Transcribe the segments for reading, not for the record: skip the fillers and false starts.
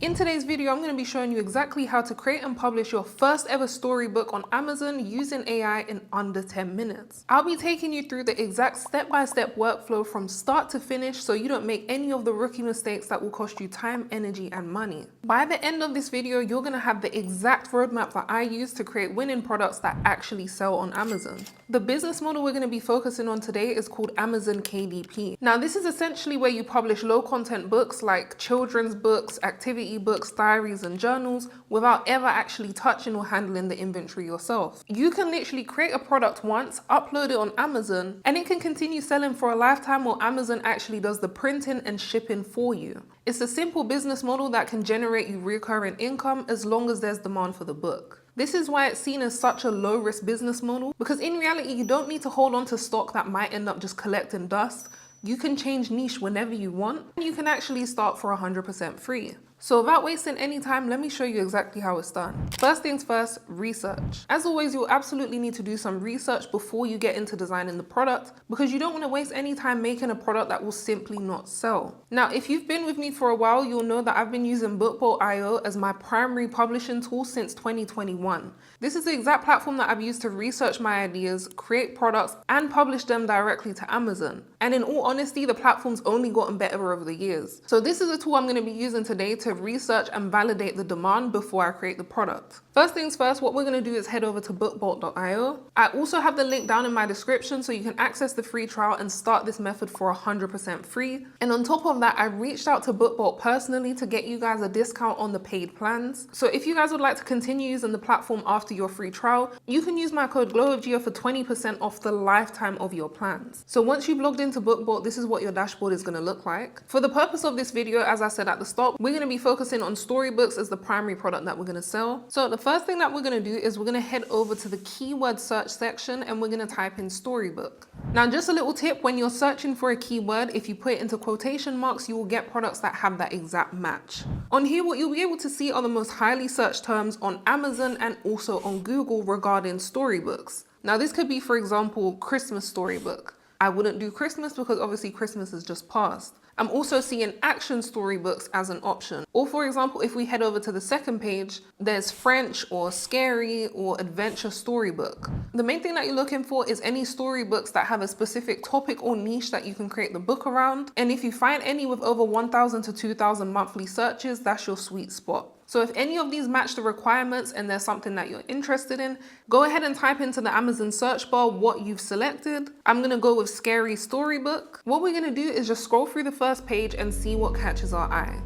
In today's video, I'm going to be showing you exactly how to create and publish your first ever storybook on Amazon using AI in under 10 minutes. I'll be taking you through the exact step-by-step workflow from start to finish so you don't make any of the rookie mistakes that will cost you time, energy, and money. By the end of this video, you're going to have the exact roadmap that I use to create winning products that actually sell on Amazon. The business model we're going to be focusing on today is called Amazon KDP. Now, this is essentially where you publish low content books like children's books, activity books, diaries, and journals without ever actually touching or handling the inventory yourself. You can literally create a product once, upload it on Amazon, and it can continue selling for a lifetime while Amazon actually does the printing and shipping for you. It's a simple business model that can generate you recurring income as long as there's demand for the book. This is why it's seen as such a low-risk business model, because in reality, you don't need to hold on to stock that might end up just collecting dust. You can change niche whenever you want, and you can actually start for 100% free. So without wasting any time, let me show you exactly how it's done. First things first, research. As always, you'll absolutely need to do some research before you get into designing the product, because you don't want to waste any time making a product that will simply not sell. Now, if you've been with me for a while, you'll know that I've been using Bookbolt.io as my primary publishing tool since 2021. This is the exact platform that I've used to research my ideas, create products, and publish them directly to Amazon. And in all honesty, the platform's only gotten better over the years. So this is a tool I'm going to be using today to research and validate the demand before I create the product. First things first, what we're going to do is head over to bookbolt.io. I also have the link down in my description so you can access the free trial and start this method for 100% free. And on top of that, I reached out to Bookbolt personally to get you guys a discount on the paid plans. So if you guys would like to continue using the platform after your free trial, you can use my code Glowithgia for 20% off the lifetime of your plans. So once you've logged into Bookbolt, this is what your dashboard is going to look like. For the purpose of this video, as I said at the start, we're going to be focusing on storybooks as the primary product that we're going to sell. So the first thing that we're going to do is we're going to head over to the keyword search section and we're going to type in storybook. Now, just a little tip, when you're searching for a keyword, if you put it into quotation marks, you will get products that have that exact match. On here, what you'll be able to see are the most highly searched terms on Amazon and also on Google regarding storybooks. Now, this could be, for example, Christmas storybook. I wouldn't do Christmas because obviously Christmas is just past. I'm also seeing action storybooks as an option. Or for example, if we head over to the second page, there's French or scary or adventure storybook. The main thing that you're looking for is any storybooks that have a specific topic or niche that you can create the book around. And if you find any with over 1,000 to 2,000 monthly searches, that's your sweet spot. So if any of these match the requirements and there's something that you're interested in, go ahead and type into the Amazon search bar what you've selected. I'm going to go with scary storybook. What we're going to do is just scroll through the first page and see what catches our eye.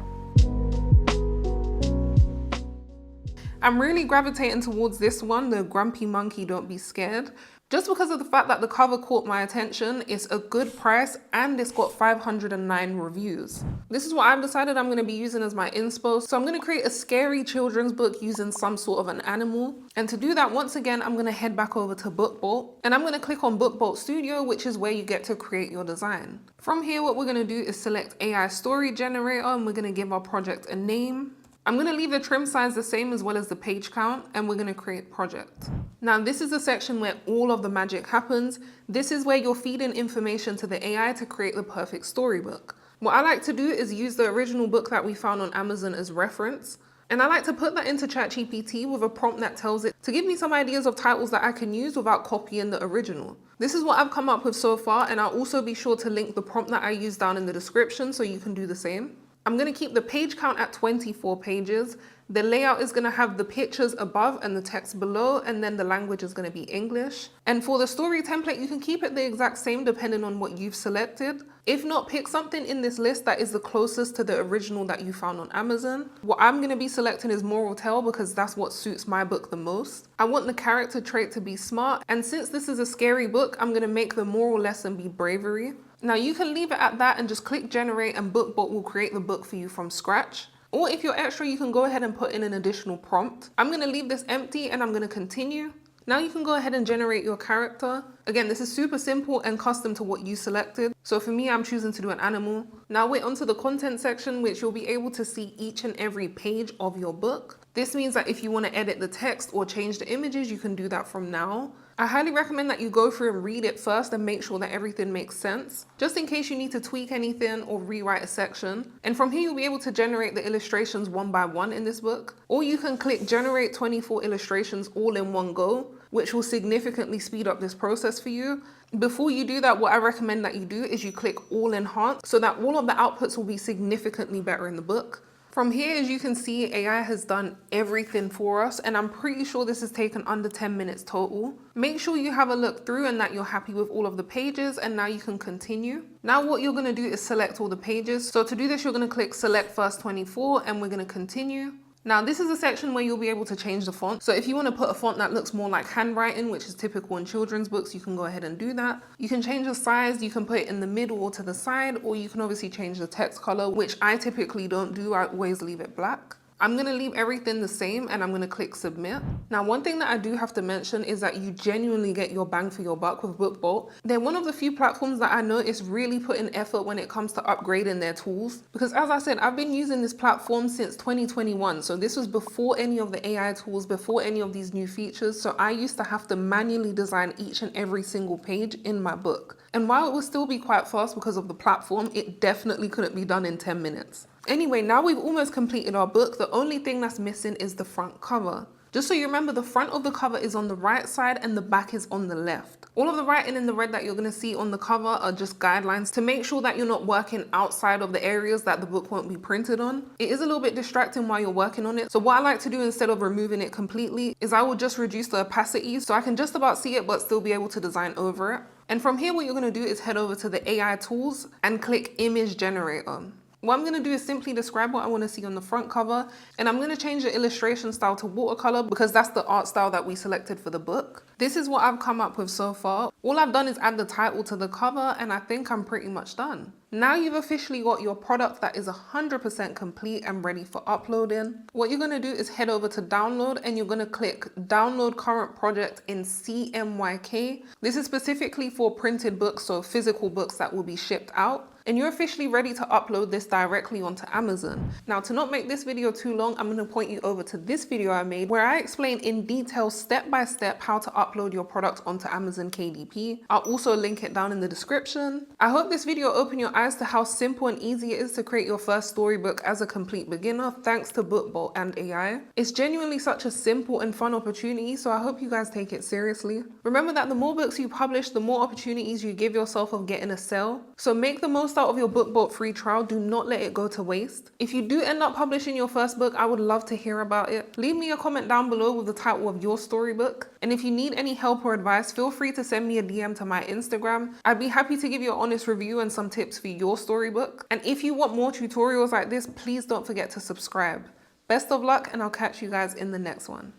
I'm really gravitating towards this one, the Grumpy Monkey Don't Be Scared. Just because of the fact that the cover caught my attention, it's a good price and it's got 509 reviews. This is what I've decided I'm going to be using as my inspo. So I'm going to create a scary children's book using some sort of an animal. And to do that, once again, I'm going to head back over to Bookbolt and I'm going to click on Bookbolt Studio, which is where you get to create your design. From here, what we're going to do is select AI Story Generator and we're going to give our project a name. I'm going to leave the trim size the same as well as the page count, and we're going to create project. Now, this is the section where all of the magic happens. This is where you're feeding information to the AI to create the perfect storybook. What I like to do is use the original book that we found on Amazon as reference. And I like to put that into ChatGPT with a prompt that tells it to give me some ideas of titles that I can use without copying the original. This is what I've come up with so far, and I'll also be sure to link the prompt that I use down in the description so you can do the same. I'm going to keep the page count at 24 pages. The layout is going to have the pictures above and the text below, and then the language is going to be English. And for the story template, you can keep it the exact same depending on what you've selected. If not, pick something in this list that is the closest to the original that you found on Amazon. What I'm going to be selecting is moral tale because that's what suits my book the most. I want the character trait to be smart, and since this is a scary book, I'm going to make the moral lesson be bravery. Now you can leave it at that and just click generate and Bookbolt will create the book for you from scratch. Or if you're extra, you can go ahead and put in an additional prompt. I'm going to leave this empty and I'm going to continue. Now you can go ahead and generate your character. Again, this is super simple and custom to what you selected. So for me, I'm choosing to do an animal. Now we're onto the content section, which you'll be able to see each and every page of your book. This means that if you want to edit the text or change the images, you can do that from now. I highly recommend that you go through and read it first and make sure that everything makes sense, just in case you need to tweak anything or rewrite a section. And from here, you'll be able to generate the illustrations one by one in this book, or you can click generate 24 illustrations all in one go, which will significantly speed up this process for you. Before you do that, what I recommend that you do is you click all enhance so that all of the outputs will be significantly better in the book. From here, as you can see, AI has done everything for us, and I'm pretty sure this has taken under 10 minutes total. Make sure you have a look through and that you're happy with all of the pages, and now you can continue. Now what you're gonna do is select all the pages. So to do this, you're gonna click select first 24, and we're gonna continue. Now this is a section where you'll be able to change the font. So if you want to put a font that looks more like handwriting, which is typical in children's books, you can go ahead and do that. You can change the size, you can put it in the middle or to the side, or you can obviously change the text color, which I typically don't do. I always leave it black. I'm gonna leave everything the same and I'm gonna click submit. Now, one thing that I do have to mention is that you genuinely get your bang for your buck with BookBolt. They're one of the few platforms that I know is really putting effort when it comes to upgrading their tools. Because as I said, I've been using this platform since 2021. So this was before any of the AI tools, before any of these new features. So I used to have to manually design each and every single page in my book. And while it will still be quite fast because of the platform, it definitely couldn't be done in 10 minutes. Anyway, now we've almost completed our book. The only thing that's missing is the front cover. Just so you remember, the front of the cover is on the right side and the back is on the left. All of the writing in the red that you're going to see on the cover are just guidelines to make sure that you're not working outside of the areas that the book won't be printed on. It is a little bit distracting while you're working on it. So what I like to do instead of removing it completely is I will just reduce the opacity so I can just about see it but still be able to design over it. And from here, what you're going to do is head over to the AI tools and click image generator. What I'm going to do is simply describe what I want to see on the front cover, and I'm going to change the illustration style to watercolor because that's the art style that we selected for the book. This is what I've come up with so far. All I've done is add the title to the cover, and I think I'm pretty much done. Now you've officially got your product that is 100% complete and ready for uploading. What you're going to do is head over to download and you're going to click download current project in CMYK. This is specifically for printed books, so physical books that will be shipped out. And you're officially ready to upload this directly onto Amazon. Now, to not make this video too long, I'm going to point you over to this video I made where I explain in detail step by step how to upload your product onto Amazon KDP. I'll also link it down in the description. I hope this video opened your eyes to how simple and easy it is to create your first storybook as a complete beginner thanks to BookBolt and AI. It's genuinely such a simple and fun opportunity, so I hope you guys take it seriously. Remember that the more books you publish, the more opportunities you give yourself of getting a sale. So make the most out of your BookBolt free trial. Do not let it go to waste. If you do end up publishing your first book, I would love to hear about it. Leave me a comment down below with the title of your storybook. And if you need any help or advice, feel free to send me a DM to my Instagram. I'd be happy to give you an honest review and some tips for your storybook. And if you want more tutorials like this, please don't forget to subscribe. Best of luck, and I'll catch you guys in the next one.